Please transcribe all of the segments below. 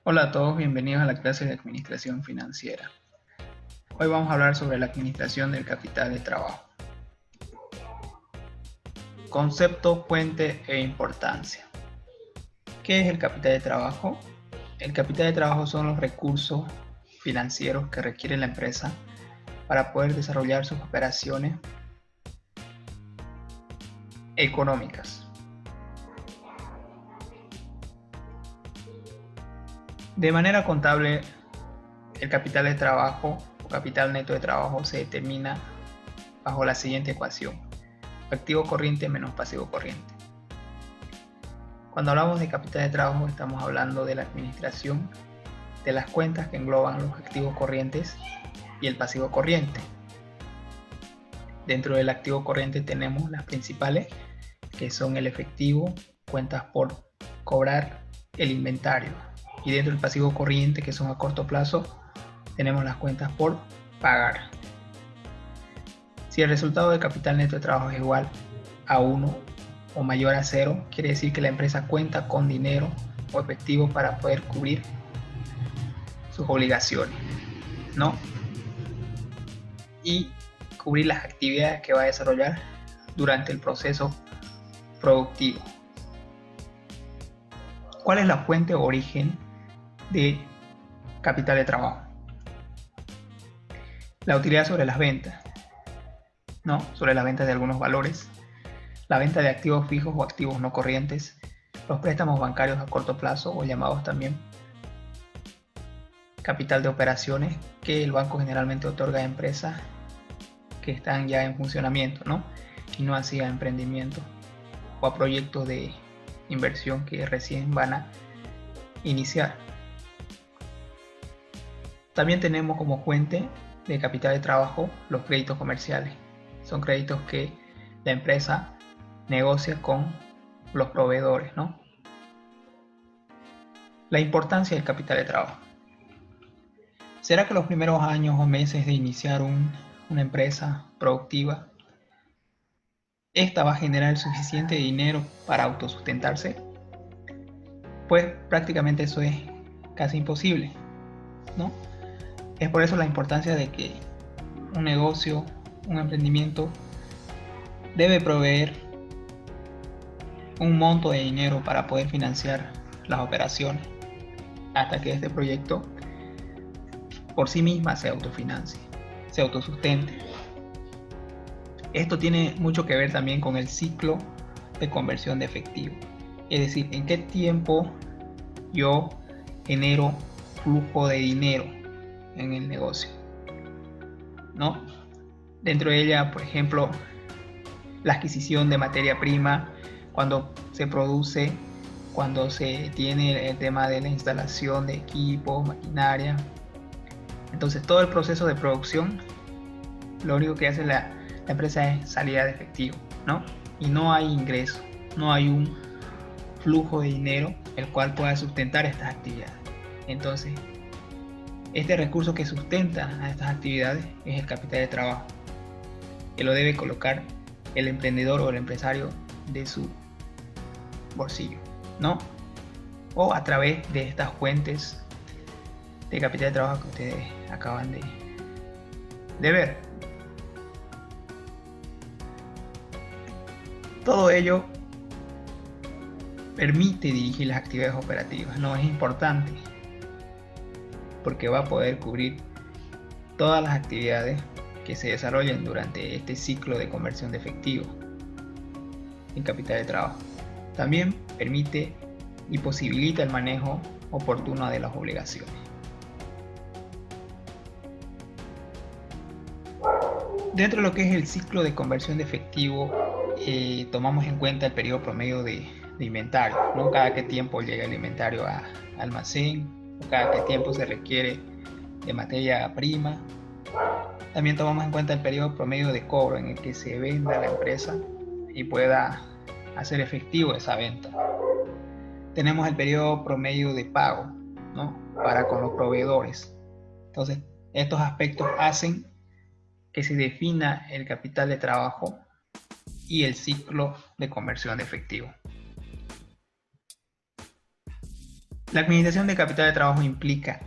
Hola a todos, bienvenidos a la clase de Administración Financiera. Hoy vamos a hablar sobre la administración del capital de trabajo. Concepto, fuente e importancia. ¿Qué es el capital de trabajo? El capital de trabajo son los recursos financieros que requiere la empresa para poder desarrollar sus operaciones económicas. De manera contable, el capital de trabajo o capital neto de trabajo se determina bajo la siguiente ecuación: activo corriente menos pasivo corriente. Cuando hablamos de capital de trabajo estamos hablando de la administración de las cuentas que engloban los activos corrientes y el pasivo corriente. Dentro del activo corriente tenemos las principales, que son el efectivo, cuentas por cobrar, el inventario. Y dentro del pasivo corriente, que son a corto plazo, tenemos las cuentas por pagar. Si el resultado del capital neto de trabajo es igual a 1 o mayor a 0, quiere decir que la empresa cuenta con dinero o efectivo para poder cubrir sus obligaciones, ¿no? Y cubrir las actividades que va a desarrollar durante el proceso productivo. ¿Cuál es la fuente o origen de capital de trabajo? La utilidad sobre las ventas, ¿no? Sobre las ventas de algunos valores, la venta de activos fijos o activos no corrientes, los préstamos bancarios a corto plazo o llamados también capital de operaciones, que el banco generalmente otorga a empresas que están ya en funcionamiento, ¿no? Y no así a emprendimientos o a proyectos de inversión que recién van a iniciar. También tenemos como fuente de capital de trabajo los créditos comerciales. Son créditos que la empresa negocia con los proveedores, ¿no? La importancia del capital de trabajo. ¿Será que los primeros años o meses de iniciar una empresa productiva, esta va a generar suficiente dinero para autosustentarse? Pues prácticamente eso es casi imposible, ¿no? Es por eso la importancia de que un negocio, un emprendimiento, debe proveer un monto de dinero para poder financiar las operaciones hasta que este proyecto por sí misma se autofinancie, se autosustente. Esto tiene mucho que ver también con el ciclo de conversión de efectivo, es decir, en qué tiempo yo genero flujo de dinero en el negocio, ¿no? Dentro de ella, por ejemplo, la adquisición de materia prima, cuando se produce, cuando se tiene el tema de la instalación de equipos, maquinaria. Entonces todo el proceso de producción, lo único que hace la empresa es salida de efectivo, ¿no? Y no hay ingreso, no hay un flujo de dinero el cual pueda sustentar estas actividades. Entonces, este recurso que sustenta a estas actividades es el capital de trabajo, que lo debe colocar el emprendedor o el empresario de su bolsillo, ¿no? O a través de estas fuentes de capital de trabajo que ustedes acaban de ver. Todo ello permite dirigir las actividades operativas, ¿no? Es importante porque va a poder cubrir todas las actividades que se desarrollen durante este ciclo de conversión de efectivo en capital de trabajo. También permite y posibilita el manejo oportuno de las obligaciones. Dentro de lo que es el ciclo de conversión de efectivo, tomamos en cuenta el periodo promedio de inventario, ¿no? Cada qué tiempo llega el inventario a almacén, o cada qué tiempo se requiere de materia prima. También tomamos en cuenta el periodo promedio de cobro en el que se venda la empresa y pueda hacer efectivo esa venta. Tenemos el periodo promedio de pago, ¿no? Para con los proveedores. Entonces, estos aspectos hacen que se defina el capital de trabajo y el ciclo de conversión de efectivo. La administración de capital de trabajo implica,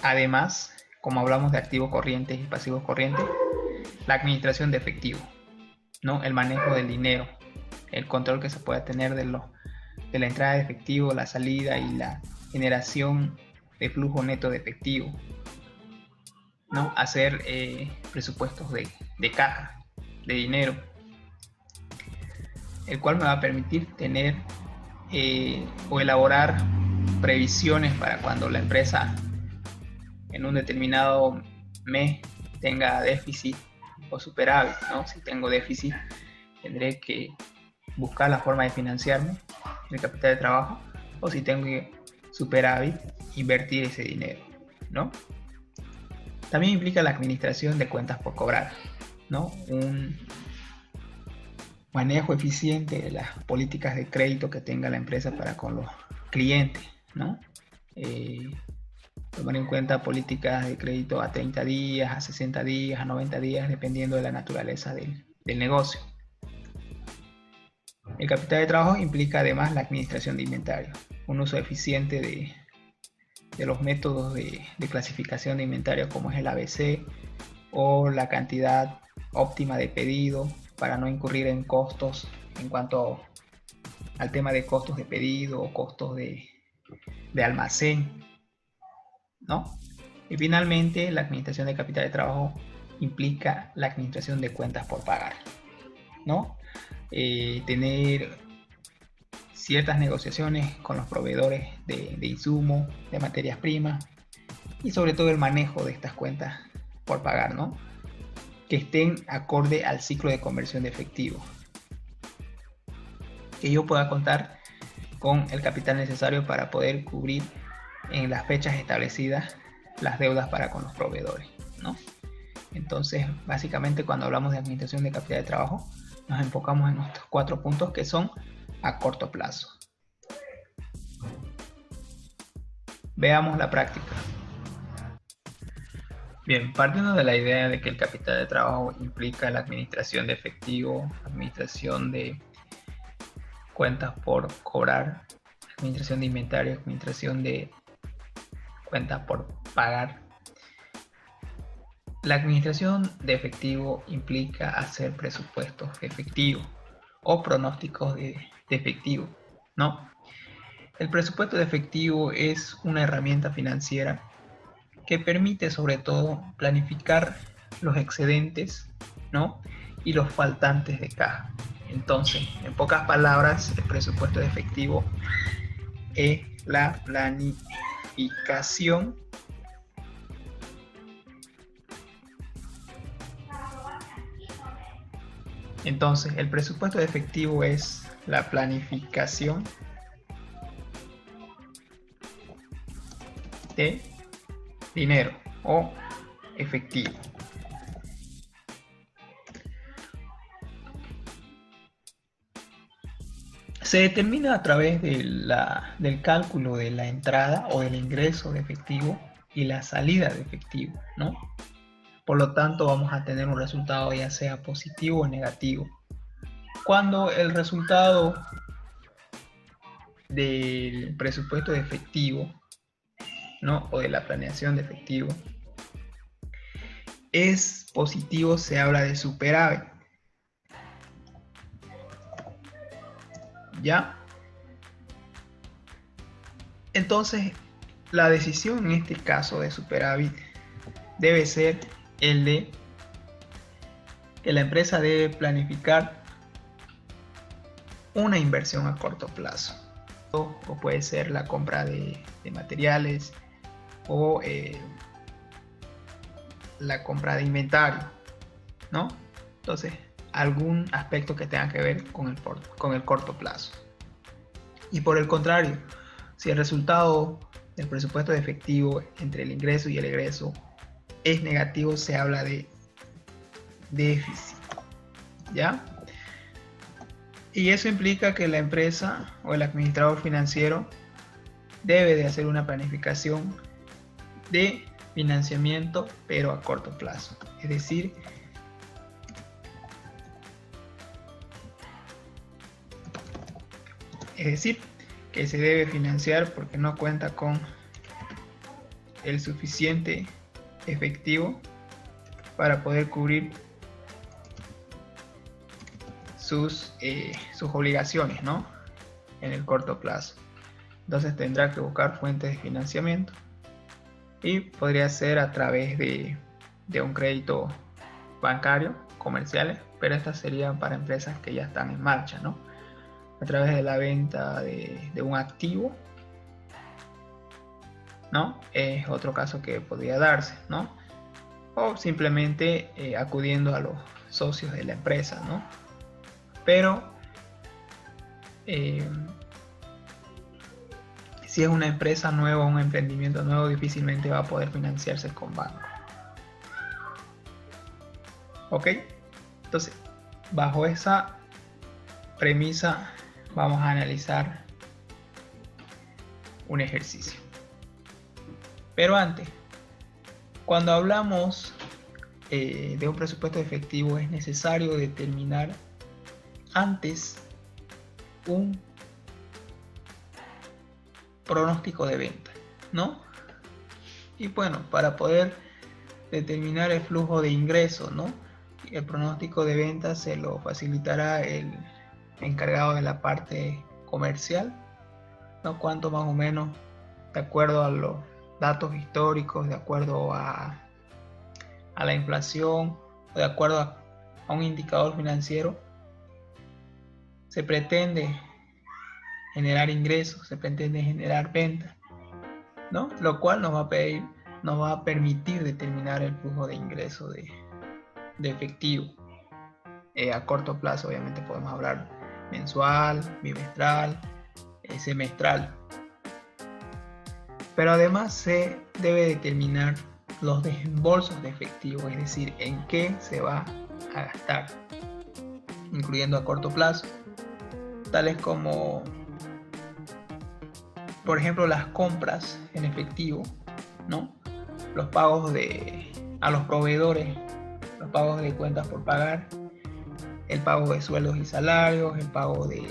además, como hablamos de activos corrientes y pasivos corrientes, la administración de efectivo, ¿no? El manejo del dinero, el control que se pueda tener de la entrada de efectivo, la salida y la generación de flujo neto de efectivo, ¿no? Hacer presupuestos de caja, de dinero, el cual me va a permitir tener o elaborar previsiones para cuando la empresa en un determinado mes tenga déficit o superávit, ¿no? Si tengo déficit, tendré que buscar la forma de financiarme el capital de trabajo, o si tengo superávit, invertir ese dinero, ¿no? También implica la administración de cuentas por cobrar, ¿no? Un manejo eficiente de las políticas de crédito que tenga la empresa para con los clientes, ¿no? Tomar en cuenta políticas de crédito a 30 días, a 60 días, a 90 días, dependiendo de la naturaleza del negocio. El capital de trabajo implica además la administración de inventario, un uso eficiente de los métodos de clasificación de inventario como es el ABC o la cantidad óptima de pedido para no incurrir en costos en cuanto al tema de costos de pedido o costos de almacén, ¿no? Y finalmente, la administración de capital de trabajo implica la administración de cuentas por pagar, ¿no? Tener ciertas negociaciones con los proveedores de insumos, de materias primas y sobre todo el manejo de estas cuentas por pagar, ¿no? Que estén acorde al ciclo de conversión de efectivo. Que yo pueda contar con el capital necesario para poder cubrir en las fechas establecidas las deudas para con los proveedores, ¿no? Entonces, básicamente cuando hablamos de administración de capital de trabajo, nos enfocamos en estos 4 puntos que son a corto plazo. Veamos la práctica. Bien, partiendo de la idea de que el capital de trabajo implica la administración de efectivo, administración de cuentas por cobrar, administración de inventario, administración de cuentas por pagar. La administración de efectivo implica hacer presupuestos efectivos o pronósticos de efectivo, ¿no? El presupuesto de efectivo es una herramienta financiera que permite sobre todo planificar los excedentes, ¿no? Y los faltantes de caja. Entonces, en pocas palabras, el presupuesto de efectivo es la planificación Entonces, el presupuesto de efectivo es la planificación de dinero o efectivo. Se determina a través del cálculo de la entrada o del ingreso de efectivo y la salida de efectivo, ¿no? Por lo tanto, vamos a tener un resultado ya sea positivo o negativo. Cuando el resultado del presupuesto de efectivo, ¿no? O de la planeación de efectivo es positivo, se habla de superávit. ¿Ya? Entonces, la decisión en este caso de superávit debe ser el de que la empresa debe planificar una inversión a corto plazo. O puede ser la compra de materiales o la compra de inventario, ¿no? Entonces, algún aspecto que tenga que ver con el corto plazo. Y por el contrario, si el resultado del presupuesto de efectivo entre el ingreso y el egreso es negativo, se habla de déficit, ¿ya? Y eso implica que la empresa o el administrador financiero debe de hacer una planificación de financiamiento, pero a corto plazo. Es decir, que se debe financiar porque no cuenta con el suficiente efectivo para poder cubrir sus obligaciones, ¿no? En el corto plazo. Entonces tendrá que buscar fuentes de financiamiento y podría ser a través de un crédito bancario, comerciales, pero estas serían para empresas que ya están en marcha, ¿no? A través de la venta de un activo, ¿no? Es otro caso que podría darse, ¿no? O simplemente acudiendo a los socios de la empresa, ¿no? Pero si es una empresa nueva, un emprendimiento nuevo, difícilmente va a poder financiarse con banco. ¿Ok? Entonces, bajo esa premisa, vamos a analizar un ejercicio. Pero antes, cuando hablamos de un presupuesto efectivo, es necesario determinar antes un pronóstico de venta, ¿no? Y bueno, para poder determinar el flujo de ingresos, ¿no? El pronóstico de venta se lo facilitará el encargado de la parte comercial, ¿no? Cuánto más o menos, de acuerdo a los datos históricos, de acuerdo a la inflación, o de acuerdo a un indicador financiero, se pretende generar ingresos, se pretende generar ventas, ¿no? Lo cual nos va a permitir determinar el flujo de ingresos de efectivo. A corto plazo, obviamente, podemos hablar mensual, bimestral, semestral. Pero además se debe determinar los desembolsos de efectivo, es decir, en qué se va a gastar, incluyendo a corto plazo, tales como, por ejemplo, las compras en efectivo, ¿no? Los pagos a los proveedores, los pagos de cuentas por pagar, el pago de sueldos y salarios, el pago de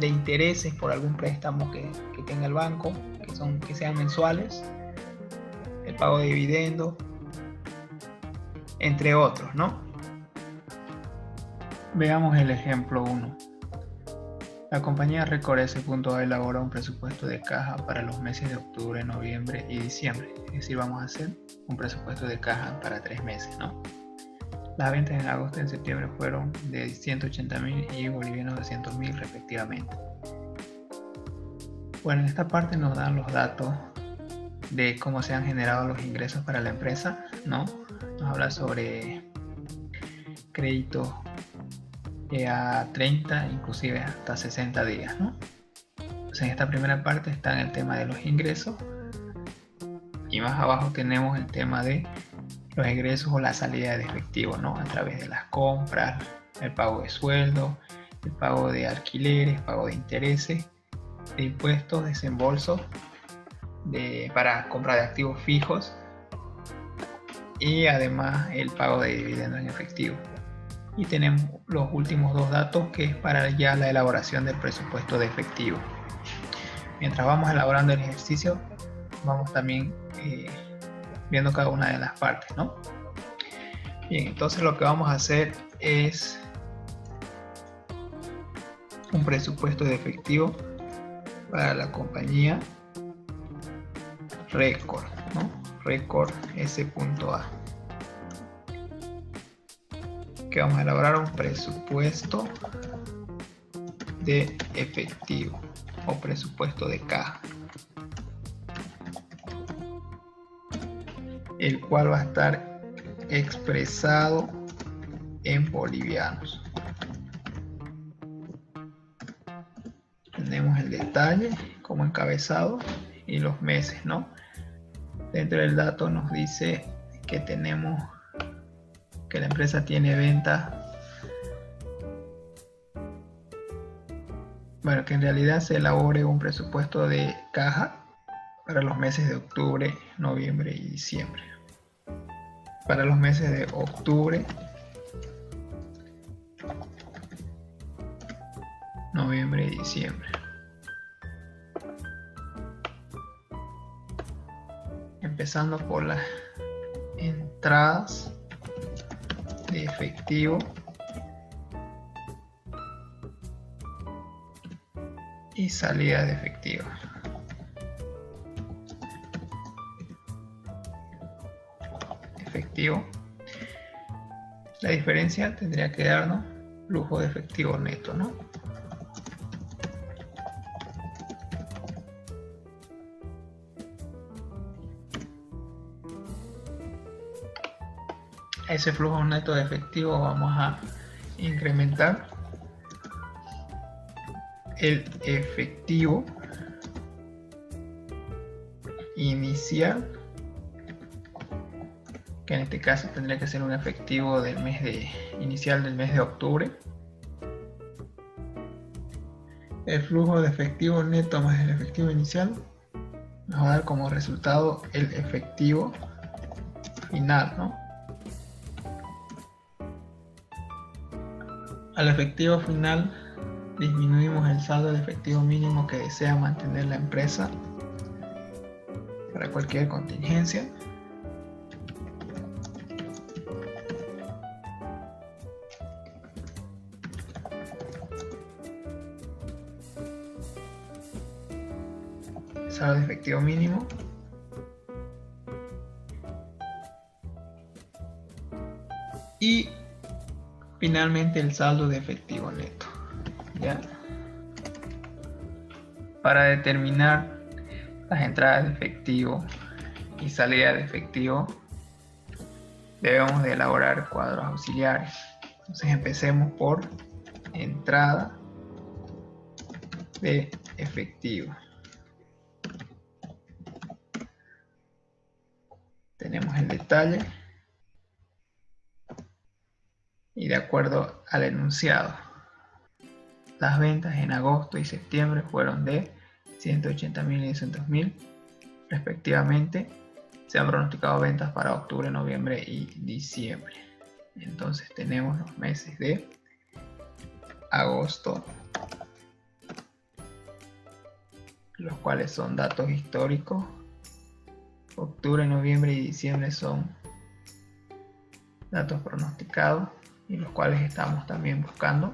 intereses por algún préstamo que tenga el banco, que sean mensuales, el pago de dividendos, entre otros, ¿no? Veamos el ejemplo 1. La compañía Record S.A. elabora un presupuesto de caja para los meses de octubre, noviembre y diciembre. Es decir, vamos a hacer un presupuesto de caja para 3 meses, ¿no? Las ventas en agosto y en septiembre fueron de 180.000 y bolivianos 200.000 respectivamente. Bueno, en esta parte nos dan los datos de cómo se han generado los ingresos para la empresa, ¿no? Nos habla sobre créditos a 30, inclusive hasta 60 días, ¿no? Entonces en esta primera parte está en el tema de los ingresos y más abajo tenemos el tema de los ingresos o la salida de efectivo, ¿no? A través de las compras, el pago de sueldo, el pago de alquileres, pago de intereses, de impuestos, desembolsos para compra de activos fijos y además el pago de dividendos en efectivo. Y tenemos los últimos dos datos que es para ya la elaboración del presupuesto de efectivo. Mientras vamos elaborando el ejercicio, vamos también viendo cada una de las partes, ¿no? Bien, entonces lo que vamos a hacer es un presupuesto de efectivo para la compañía Record, ¿no? Record S.A. que vamos a elaborar un presupuesto de efectivo o presupuesto de caja, el cual va a estar expresado en bolivianos. Tenemos el detalle como encabezado y los meses, ¿no? Dentro del dato nos dice que tenemos que la empresa tiene venta, bueno, que en realidad se elabore un presupuesto de caja para los meses de octubre, noviembre y diciembre. Para los meses de octubre, noviembre y diciembre. empezando por las entradas de efectivo y salida de efectivo. La diferencia tendría que darnos flujo de efectivo neto, ¿no? A ese flujo neto de efectivo vamos a incrementar el efectivo inicial, que en este caso tendría que ser un efectivo del inicial del mes de octubre. El flujo de efectivo neto más el efectivo inicial nos va a dar como resultado el efectivo final, ¿no? Al efectivo final disminuimos el saldo de efectivo mínimo que desea mantener la empresa para cualquier contingencia. Saldo de efectivo mínimo. Y finalmente el saldo de efectivo neto. ¿Ya? Para determinar las entradas de efectivo y salida de efectivo, debemos de elaborar cuadros auxiliares. Entonces empecemos por entrada de efectivo. Tenemos el detalle y de acuerdo al enunciado, las ventas en agosto y septiembre fueron de 180.000 y 200.000 respectivamente. Se han pronosticado ventas para octubre, noviembre y diciembre. Entonces tenemos los meses de agosto, los cuales son datos históricos. Octubre, noviembre y diciembre son datos pronosticados y los cuales estamos también buscando.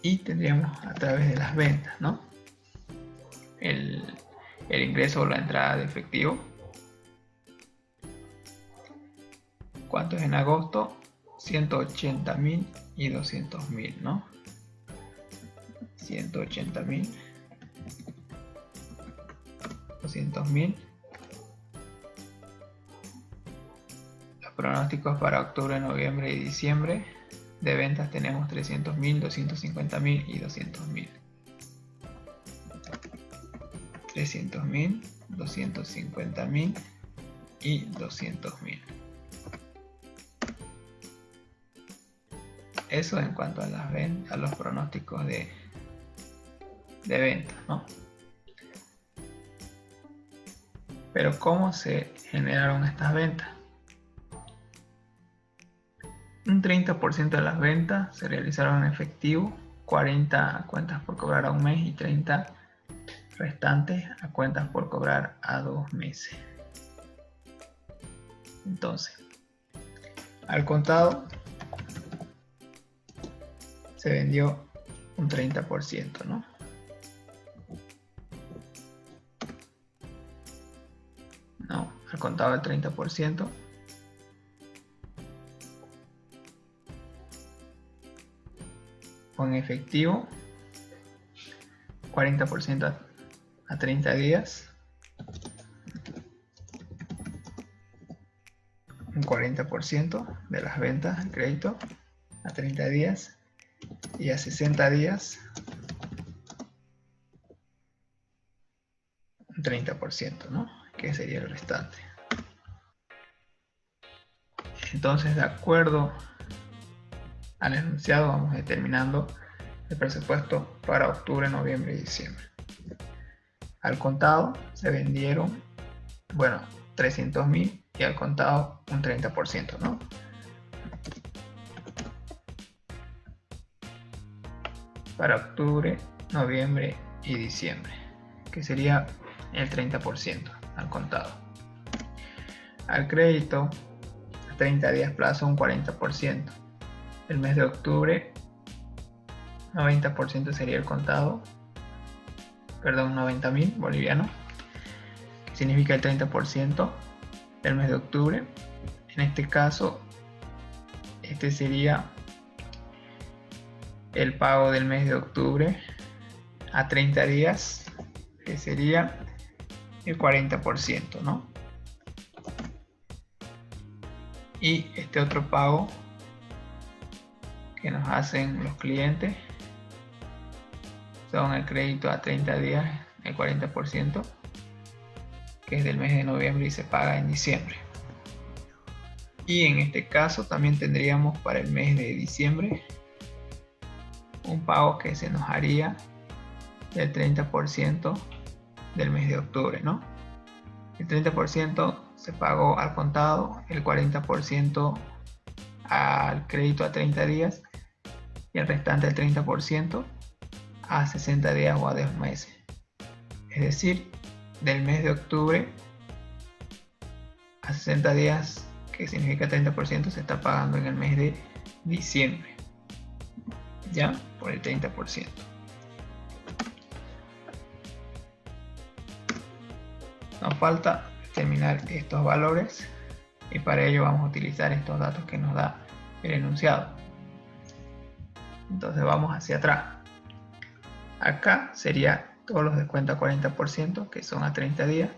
Y tendríamos a través de las ventas, ¿no? El ingreso o la entrada de efectivo. ¿Cuánto es en agosto? 180.000 y 200.000, ¿no? 180.000, 200.000. Los pronósticos para octubre, noviembre y diciembre de ventas tenemos 300.000, 250.000 y 200.000. 300.000, 250.000 y 200.000. Eso en cuanto a las ventas, a los pronósticos de ventas, ¿no? Pero ¿cómo se generaron estas ventas? Un 30% de las ventas se realizaron en efectivo, 40 a cuentas por cobrar a un mes y 30 restantes a cuentas por cobrar a 2 meses. Entonces, al contado se vendió un 30%, ¿no? No, al contado el 30%. Con efectivo, 40% a 30 días, un 40% de las ventas en crédito a 30 días y a 60 días un 30%, ¿no? Que sería el restante. Entonces, de acuerdo al enunciado, vamos determinando el presupuesto para octubre, noviembre y diciembre. Al contado se vendieron, 300.000 y al contado un 30%, ¿no? para octubre, noviembre y diciembre, que sería el 30% al contado. Al crédito, a 30 días plazo, un 40%. El mes de octubre, 90% sería el contado, perdón, 90.000 bolivianos, que significa el 30% del mes de octubre. En este caso, este sería el pago del mes de octubre a 30 días, que sería el 40%, ¿no? Y este otro pago que nos hacen los clientes son el crédito a 30 días, el 40%, que es del mes de noviembre y se paga en diciembre. Y en este caso también tendríamos para el mes de diciembre un pago que se nos haría del 30% del mes de octubre, ¿no? El 30% se pagó al contado, el 40% al crédito a 30 días y el restante el 30% a 60 días o a 2 meses. Es decir, del mes de octubre a 60 días, que significa 30%, se está pagando en el mes de diciembre, ya por el 30%. Nos falta determinar estos valores y para ello vamos a utilizar estos datos que nos da el enunciado. Entonces vamos hacia atrás. Acá sería todos los descuentos a 40%, que son a 30 días,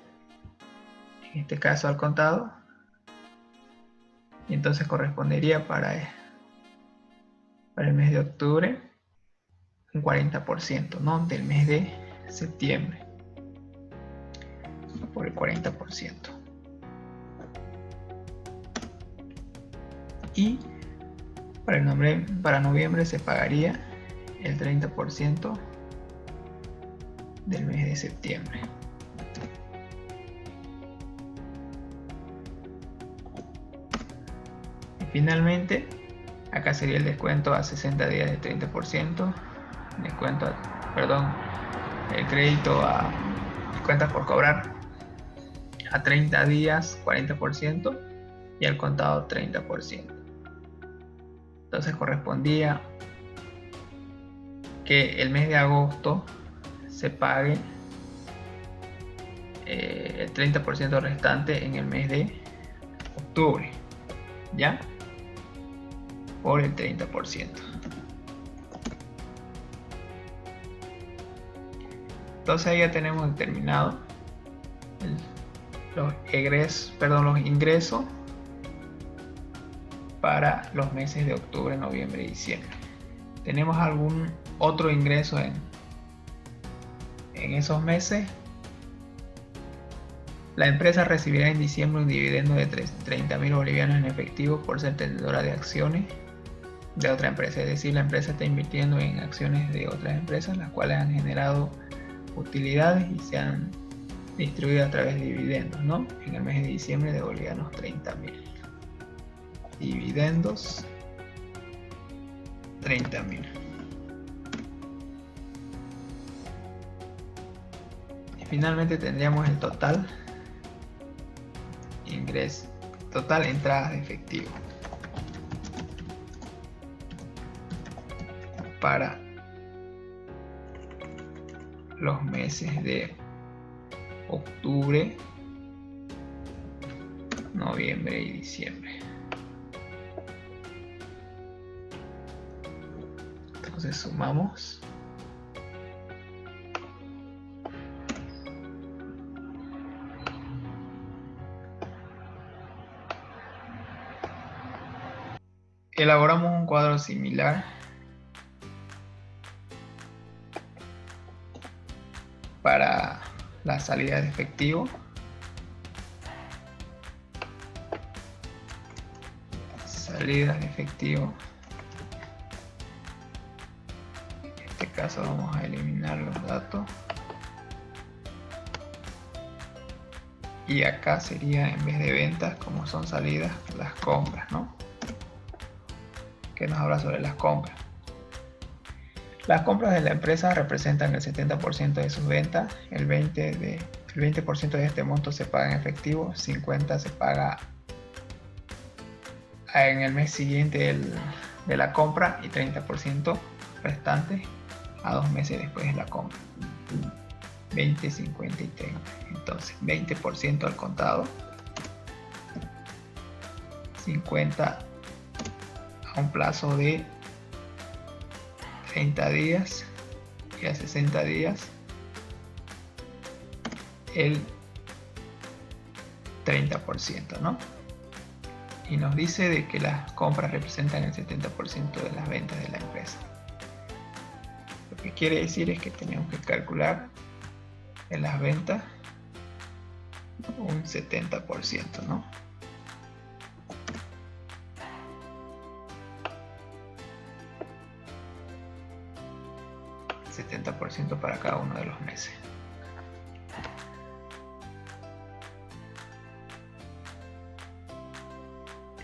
en este caso al contado, y entonces correspondería para el mes de octubre un 40%, ¿no? Del mes de septiembre, por el 40%. Y para noviembre se pagaría el 30% del mes de septiembre. Y finalmente, acá sería el descuento a 60 días del 30%, el crédito a cuentas por cobrar a 30 días 40% y al contado 30%. Entonces correspondía que el mes de agosto se pague el 30% restante en el mes de octubre, ¿ya? Por el 30%. Entonces ahí ya tenemos determinado los ingresos para los meses de octubre, noviembre y diciembre. ¿Tenemos algún otro ingreso en esos meses? La empresa recibirá en diciembre un dividendo de 30.000 bolivianos en efectivo por ser tenedora de acciones de otra empresa. Es decir, la empresa está invirtiendo en acciones de otras empresas, las cuales han generado utilidades y se han distribuido a través de dividendos, ¿no? En el mes de diciembre de bolivianos 30.000. Dividendos 30.000. Y finalmente tendríamos el total ingreso, total entradas de efectivo para los meses de octubre, noviembre y diciembre. Entonces sumamos. Elaboramos un cuadro similar para la salida de efectivo. Salidas de efectivo. En este caso vamos a eliminar los datos. Y acá sería, en vez de ventas, como son salidas, las compras, ¿no? Que nos habla sobre las compras. Las compras de la empresa representan el 70% de sus ventas, el 20% de este monto se paga en efectivo, 50% se paga en el mes siguiente de la compra y 30% restante a 2 meses después de la compra. 20, 50 y 30. Entonces 20% al contado, 50 a un plazo de 30 días y a 60 días el 30%, ¿no? Y nos dice de que las compras representan el 70% de las ventas de la empresa. Lo que quiere decir es que tenemos que calcular en las ventas un 70%, ¿no? 70% para cada uno de los meses.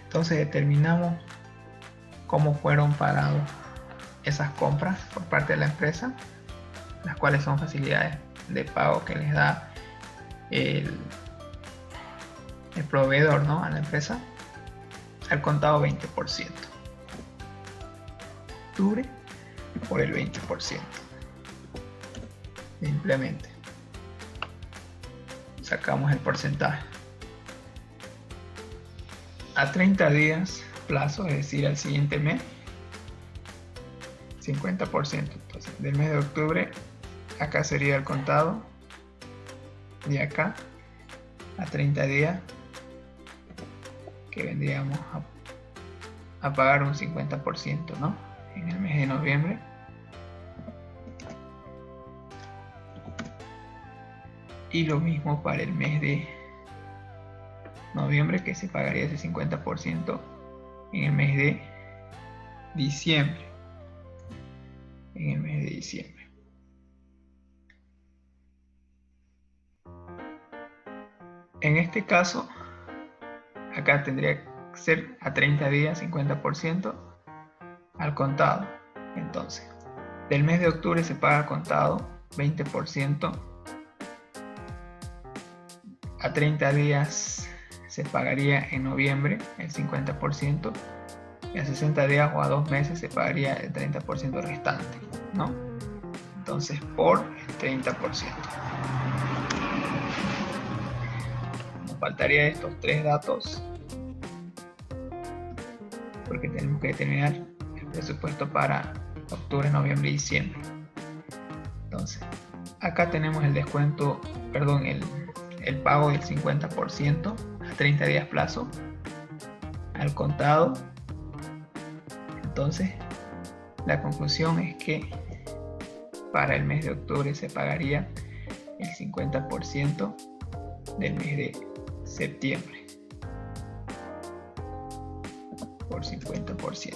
Entonces determinamos cómo fueron pagadas esas compras por parte de la empresa, las cuales son facilidades de pago que les da el proveedor, ¿no?, a la empresa, al contado 20%. Octubre por el 20%. Simplemente sacamos el porcentaje. A 30 días plazo, es decir, al siguiente mes, 50%. Entonces, del mes de octubre, acá sería el contado, y acá a 30 días, que vendríamos a pagar un 50%, ¿no?, en el mes de noviembre. Y lo mismo para el mes de noviembre, que se pagaría ese 50% en el mes de diciembre. En este caso, acá tendría que ser a 30 días 50% al contado. Entonces, del mes de octubre se paga contado 20%, a 30 días se pagaría en noviembre el 50%, y a 60 días o a 2 meses se pagaría el 30% restante, ¿no? Entonces, por el 30%. Nos faltaría estos 3 datos, porque tenemos que determinar el presupuesto para octubre, noviembre y diciembre. Entonces, acá tenemos el descuento, perdón, el pago del 50% a 30 días plazo al contado. Entonces, la conclusión es que para el mes de octubre se pagaría el 50% del mes de septiembre por 50%.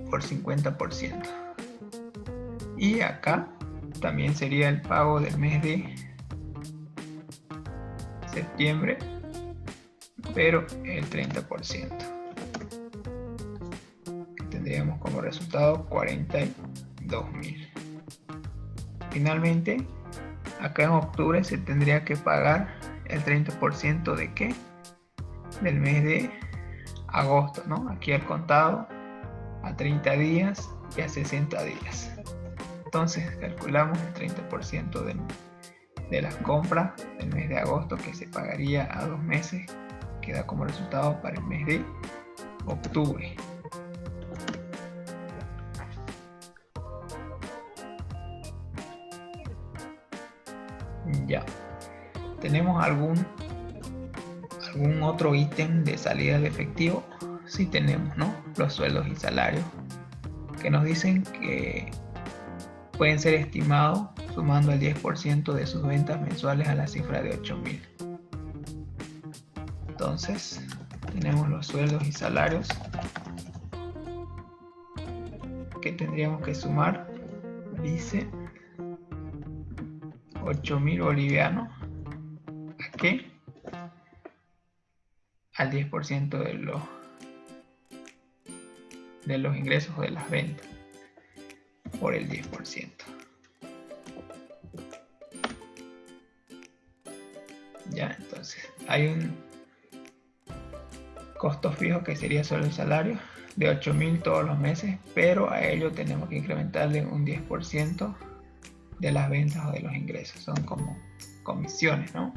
Por 50%. Y acá también sería el pago del mes de septiembre, pero el 30%. Tendríamos como resultado 42.000. Finalmente, acá en octubre se tendría que pagar el 30% de ¿qué? Del mes de agosto, ¿no? Aquí al contado, a 30 días y a 60 días. Entonces calculamos el 30% de las compras del mes de agosto, que se pagaría a 2 meses, que da como resultado para el mes de octubre. Ya. ¿Tenemos algún otro ítem de salida de efectivo? Sí tenemos, ¿no? Los sueldos y salarios, que nos dicen que pueden ser estimados sumando el 10% de sus ventas mensuales a la cifra de 8.000. Entonces, tenemos los sueldos y salarios que tendríamos que sumar. Dice 8.000 bolivianos que al 10% de los ingresos o de las ventas por el 10%. Ya, entonces hay un costo fijo que sería solo el salario de 8.000 todos los meses, pero a ello tenemos que incrementarle un 10% de las ventas o de los ingresos. Son como comisiones, ¿no?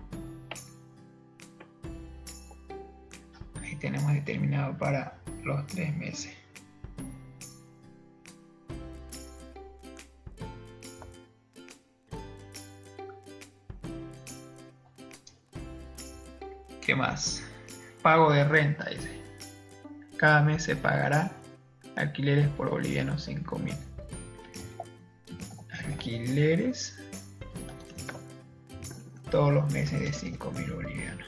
Ahí tenemos determinado para los 3 meses. ¿Qué más? Pago de renta, dice. Cada mes se pagará alquileres por bolivianos 5.000. Alquileres todos los meses de 5.000 bolivianos.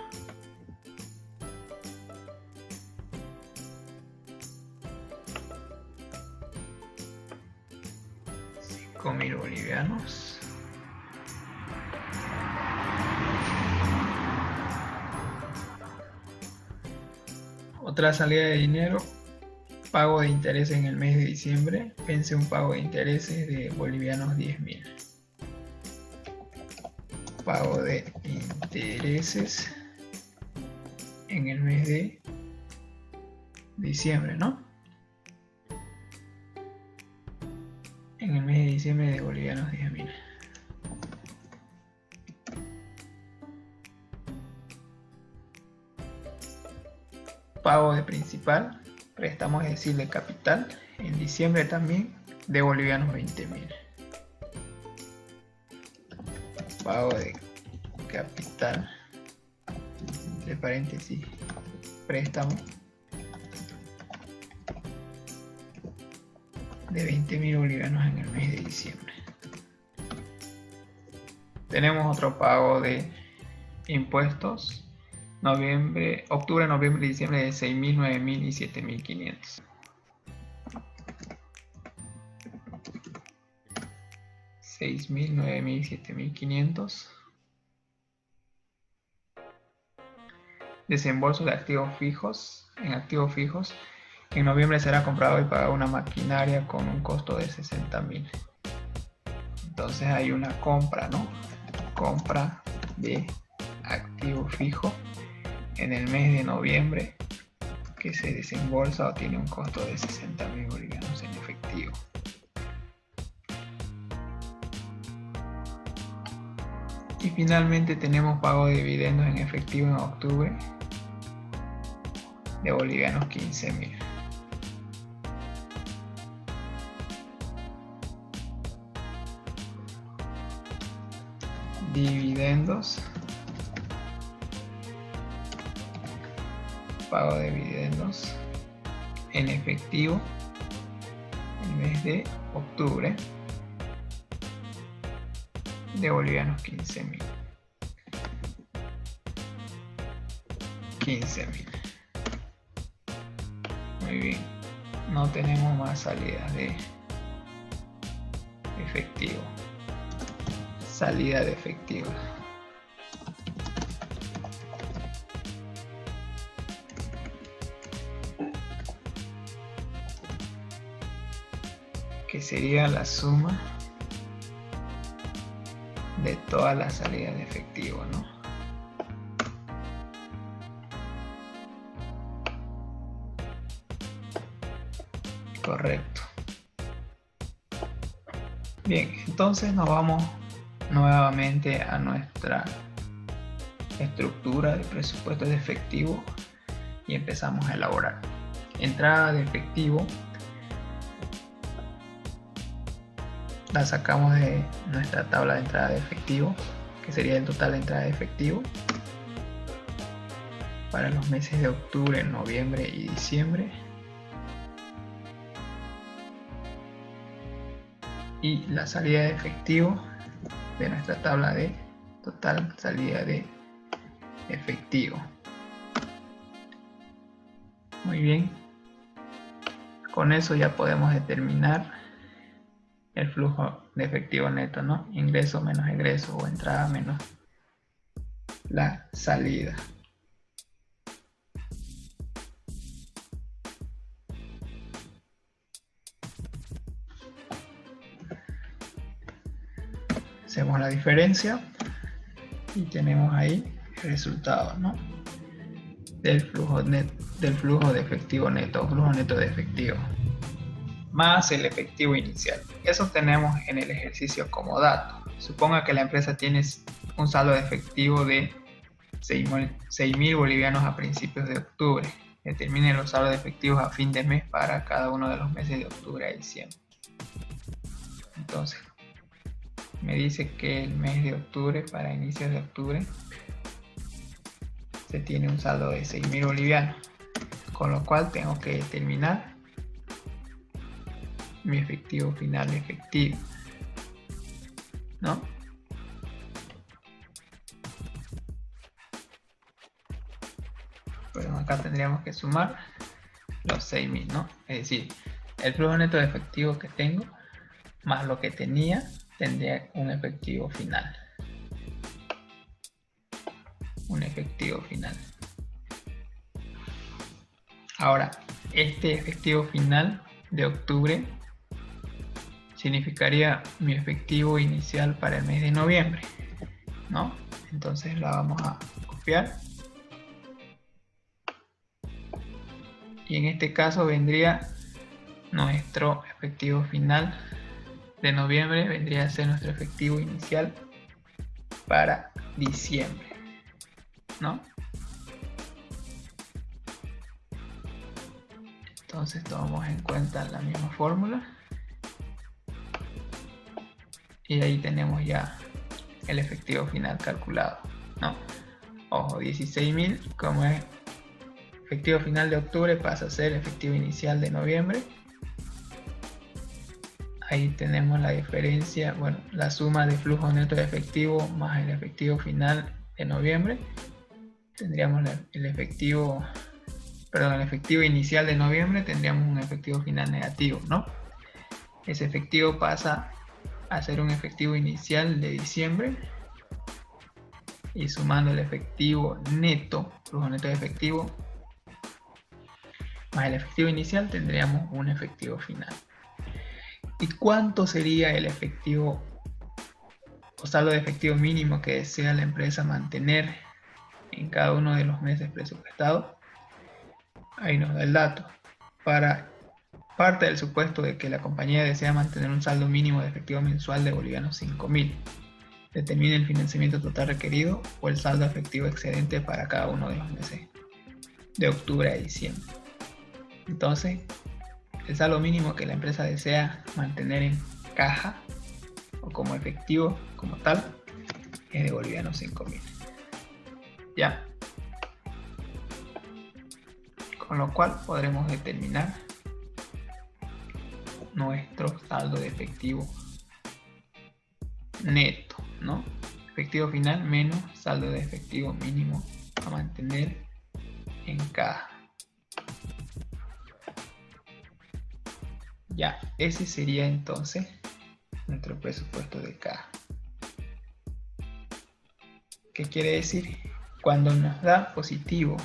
5.000 bolivianos. Otra salida de dinero, pago de intereses en el mes de diciembre. Vence un pago de intereses de bolivianos 10.000. Pago de intereses en el mes de diciembre, ¿no? En el mes de diciembre de bolivianos 10.000. Pago de principal, préstamos, es decir, de capital, en diciembre también, de bolivianos 20.000. Pago de capital, de paréntesis, préstamo, de 20.000 bolivianos en el mes de diciembre. Tenemos otro pago de impuestos. Octubre, noviembre y diciembre de 6.000, 9.000 y 7.500. 6.000, 9.000 y 7.500. Desembolso de activos fijos. En activos fijos, en noviembre será comprado y pagado una maquinaria con un costo de 60.000. Entonces hay una compra, ¿no? Compra de activo fijo en el mes de noviembre que se desembolsa o tiene un costo de 60.000 bolivianos en efectivo. Y finalmente tenemos pago de dividendos en efectivo en octubre de bolivianos 15.000. Dividendos, pago de dividendos en efectivo el mes de octubre de bolivianos 15.000. 15.000. Muy bien, no tenemos más salidas de efectivo. Salida de efectivo. Que sería la suma de todas las salidas de efectivo, ¿no? Correcto. Bien, entonces nos vamos nuevamente a nuestra estructura de presupuesto de efectivo y empezamos a elaborar. Entrada de efectivo la sacamos de nuestra tabla de entrada de efectivo, que sería el total de entrada de efectivo para los meses de octubre, noviembre y diciembre. Y la salida de efectivo de nuestra tabla de total salida de efectivo. Muy bien, con eso ya podemos determinar el flujo de efectivo neto, ¿no? Ingreso menos egreso o entrada menos la salida. Hacemos la diferencia y tenemos ahí el resultado, ¿no? Del flujo de efectivo neto, flujo neto de efectivo, más el efectivo inicial. Eso tenemos en el ejercicio como dato. Suponga que la empresa tiene un saldo de efectivo de 6.000 bolivianos a principios de octubre. Determine los saldos de efectivos a fin de mes para cada uno de los meses de octubre a diciembre. Entonces, me dice que el mes de octubre, para inicios de octubre, se tiene un saldo de 6.000 bolivianos, con lo cual tengo que determinar mi efectivo final efectivo, ¿no? Pero acá tendríamos que sumar los 6.000, ¿no? Es decir, el flujo neto de efectivo que tengo más lo que tenía, tendría un efectivo final. Un efectivo final. Ahora, este efectivo final de octubre significaría mi efectivo inicial para el mes de noviembre, ¿no? Entonces la vamos a copiar. Y en este caso vendría nuestro efectivo final de noviembre, vendría a ser nuestro efectivo inicial para diciembre, ¿no? Entonces tomamos en cuenta la misma fórmula y ahí tenemos ya el efectivo final calculado, ¿no? Ojo, 16.000 como es efectivo final de octubre pasa a ser efectivo inicial de noviembre. Ahí tenemos la diferencia, bueno, la suma de flujo neto de efectivo más el efectivo final de noviembre. Tendríamos el efectivo inicial de noviembre, tendríamos un efectivo final negativo, ¿no? Ese efectivo pasa a ser un efectivo inicial de diciembre y sumando el efectivo neto, flujo neto de efectivo, más el efectivo inicial, tendríamos un efectivo final. ¿Y cuánto sería el efectivo o saldo de efectivo mínimo que desea la empresa mantener en cada uno de los meses presupuestados? Ahí nos da el dato. Para parte del supuesto de que la compañía desea mantener un saldo mínimo de efectivo mensual de bolivianos 5.000. Determine el financiamiento total requerido o el saldo efectivo excedente para cada uno de los meses de octubre a diciembre. Entonces, el saldo mínimo que la empresa desea mantener en caja o como efectivo como tal es de bolivianos 5.000. Ya. Con lo cual podremos determinar nuestro saldo de efectivo neto, ¿no? Efectivo final menos saldo de efectivo mínimo a mantener en caja. Ya, ese sería entonces nuestro presupuesto de caja. ¿Qué quiere decir? Cuando nos da positivo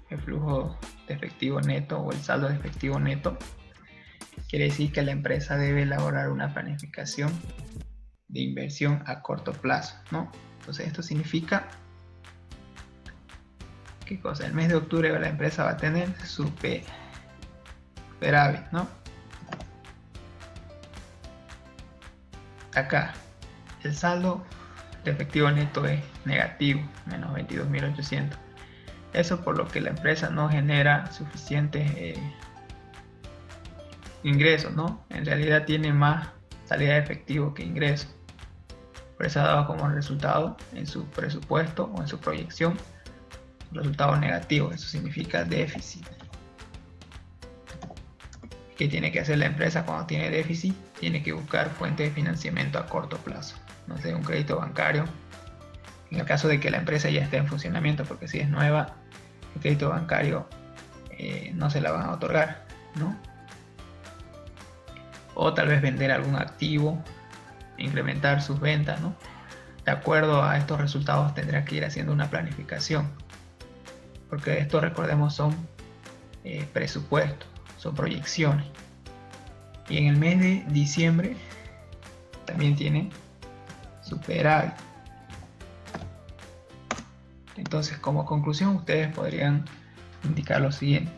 el flujo de efectivo neto o el saldo de efectivo neto, quiere decir que la empresa debe elaborar una planificación de inversión a corto plazo, ¿no? Entonces esto significa ¿qué cosa? El mes de octubre la empresa va a tener superávit, ¿no? Acá el saldo de efectivo neto es negativo, menos 22.800. Eso por lo que la empresa no genera suficientes ingresos, ¿no? En realidad tiene más salida de efectivo que ingresos. Por eso ha dado como resultado en su presupuesto o en su proyección resultados negativos. Eso significa déficit. ¿Qué tiene que hacer la empresa cuando tiene déficit? Tiene que buscar fuentes de financiamiento a corto plazo. No sé, un crédito bancario. En el caso de que la empresa ya esté en funcionamiento, porque si es nueva, el crédito bancario no se la van a otorgar, ¿no? O tal vez vender algún activo, incrementar sus ventas, ¿no? de acuerdo a estos resultados tendrá que ir haciendo una planificación, porque esto, recordemos, son presupuestos, son proyecciones. Y en el mes de diciembre también tiene superávit. Entonces, como conclusión, ustedes podrían indicar lo siguiente: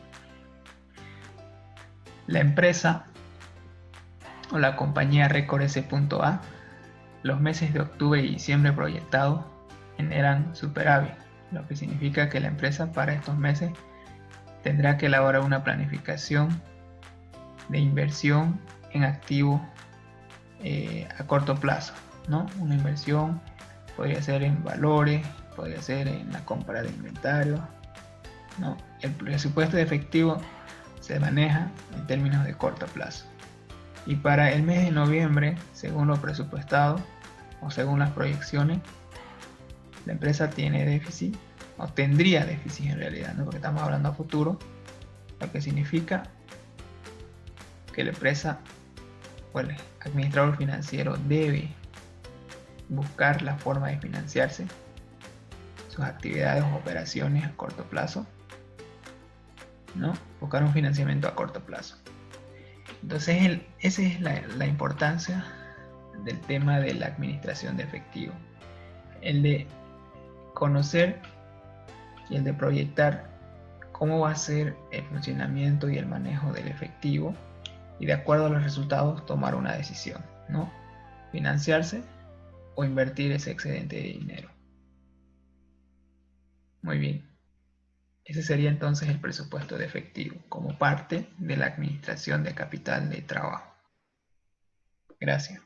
la empresa o la compañía Record S.A, los meses de octubre y diciembre proyectados generan superávit, lo que significa que la empresa para estos meses tendrá que elaborar una planificación de inversión en activos a corto plazo, ¿no? Una inversión podría ser en valores, podría ser en la compra de inventario, ¿no? El presupuesto de efectivo se maneja en términos de corto plazo. Y para el mes de noviembre, según lo presupuestado o según las proyecciones, la empresa tiene déficit o tendría déficit en realidad, ¿no? Porque estamos hablando a futuro, lo que significa que la empresa o el administrador financiero debe buscar la forma de financiarse sus actividades o operaciones a corto plazo, ¿no? Buscar un financiamiento a corto plazo. Entonces, esa es la importancia del tema de la administración de efectivo. El de conocer y el de proyectar cómo va a ser el funcionamiento y el manejo del efectivo y, de acuerdo a los resultados, tomar una decisión, ¿no? Financiarse o invertir ese excedente de dinero. Muy bien. Ese sería entonces el presupuesto de efectivo como parte de la administración de capital de trabajo. Gracias.